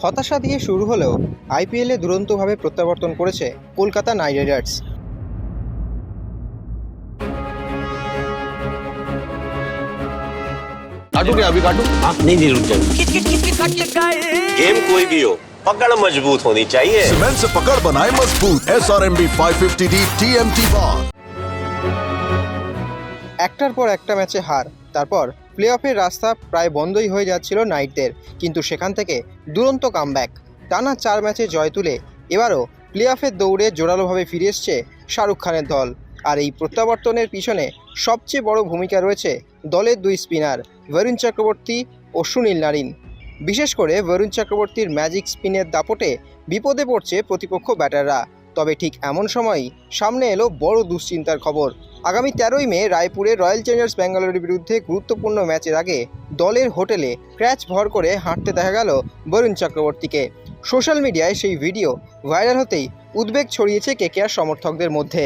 হতাশা দিয়ে শুরু হলেও আইপিএলে দুরন্তভাবে প্রত্যাবর্তন করেছে কলকাতা নাইট রাইডার্স। काटू क्या अभी काटू? नहीं रुक जाओ। गेम कोई भी हो, पकड़ मजबूत होनी चाहिए। सीमेंट से पकड़ बनाए मजबूत। SRMB 550D TMT bar। একটার পর একটা ম্যাচে হার, তারপর প্লে অফের রাস্তা প্রায় বন্ধই হয়ে যাচ্ছিল নাইটদের, কিন্তু সেখান থেকে দুরন্ত কামব্যাক। টানা 4 ম্যাচে জয় তুলে এবারও প্লে অফের দৌড়ে জোরালোভাবে ফিরে এসছে শাহরুখ খানের দল। আর এই প্রত্যাবর্তনের পিছনে সবচেয়ে বড় ভূমিকা রয়েছে দলের 2 স্পিনার বরুণ চক্রবর্তী ও সুনীল নারিন। বিশেষ করে বরুণ চক্রবর্তীর ম্যাজিক স্পিনের দাপটে বিপদে পড়ছে প্রতিপক্ষ ব্যাটাররা। তবে ঠিক এমন সময়ই সামনে এলো বড় দুশ্চিন্তার খবর। আগামী 13ই মে রায়পুরে রয়্যাল চ্যালেঞ্জার্স ব্যাঙ্গালোরের বিরুদ্ধে গুরুত্বপূর্ণ ম্যাচের আগে দলের হোটেলে ক্র্যাচ ভর করে হাঁটতে দেখা গেল বরুণ চক্রবর্তীকে। সোশ্যাল মিডিয়ায় সেই ভিডিও ভাইরাল হতেই উদ্বেগ ছড়িয়েছে কেকেআর সমর্থকদের মধ্যে।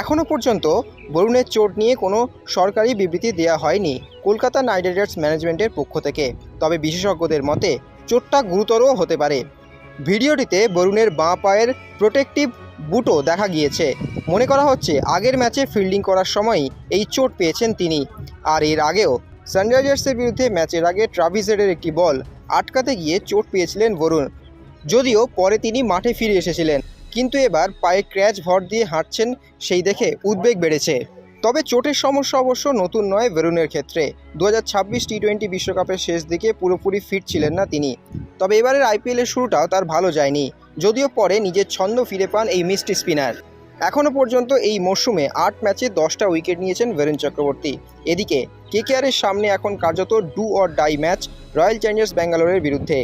এখনও পর্যন্ত বরুণের চোট নিয়ে কোনো সরকারি বিবৃতি দেওয়া হয়নি কলকাতা নাইট রাইডার্স ম্যানেজমেন্টের পক্ষ থেকে। তবে বিশেষজ্ঞদের মতে চোটটা গুরুতরও হতে পারে। ভিডিওটিতে বরুণের বাঁ পায়ের প্রোটেক্টিভ বুটও দেখা গিয়েছে। মনে করা হচ্ছে আগের ম্যাচে ফিল্ডিং করার সময়ই এই চোট পেয়েছেন তিনি। আর এর আগেও সানরাইজার্সের বিরুদ্ধে ম্যাচের আগে ট্রাভিস হেডের একটি বল আটকাতে গিয়ে চোট পেয়েছিলেন বরুণ, যদিও পরে তিনি মাঠে ফিরে এসেছিলেন। কিন্তু এবার পায়ে ক্র্যাচ ভর দিয়ে হাঁটছেন, সেই দেখে উদ্বেগ বেড়েছে। তবে চোটের সমস্যা অবশ্য নতুন নয় বরুণের ক্ষেত্রে। 2026 টি-20 বিশ্বকাপের শেষ দিকে পুরোপুরি ফিট ছিলেন না তিনি। তবে এবারের আইপিএলের শুরুটাও তার ভালো যায়নি, যদিও পরে নিজের ছন্দ ফিরে পান এই মিষ্টি স্পিনার। এখনও পর্যন্ত এই মরশুমে 8 ম্যাচে 10টা উইকেট নিয়েছেন বরুণ চক্রবর্তী। এদিকে কেকেআরের সামনে এখন কার্যত do or die match royal challengers ব্যাঙ্গালোরের বিরুদ্ধে।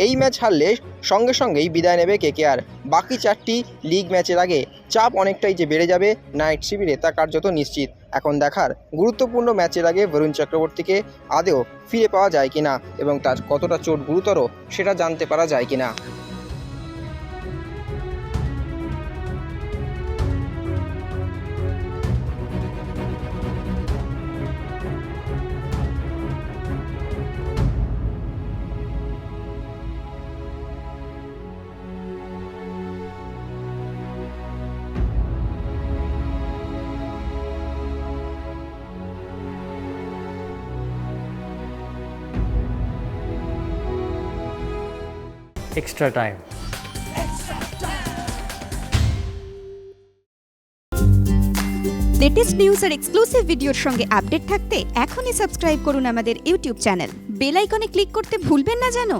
এই ম্যাচ হারলে সঙ্গে সঙ্গেই বিদায় নেবে কেকেআর। বাকি 4টি লিগ ম্যাচের আগে চাপ অনেকটাই যে বেড়ে যাবে নাইট শিবিরে তা কার্যত নিশ্চিত। এখন দেখার গুরুত্বপূর্ণ ম্যাচের আগে বরুণ চক্রবর্তীকে আদৌ ফিরে পাওয়া যায় কিনা এবং তার কতটা চোট গুরুতর সেটা জানতে পারা যায় কিনা। extra time। লেটেস্ট নিউজ আর এক্সক্লুসিভ ভিডিওর সঙ্গে আপডেট থাকতে এখনই সাবস্ক্রাইব করুন আমাদের ইউটিউব চ্যানেল। বেল আইকনে ক্লিক করতে ভুলবেন না যেন।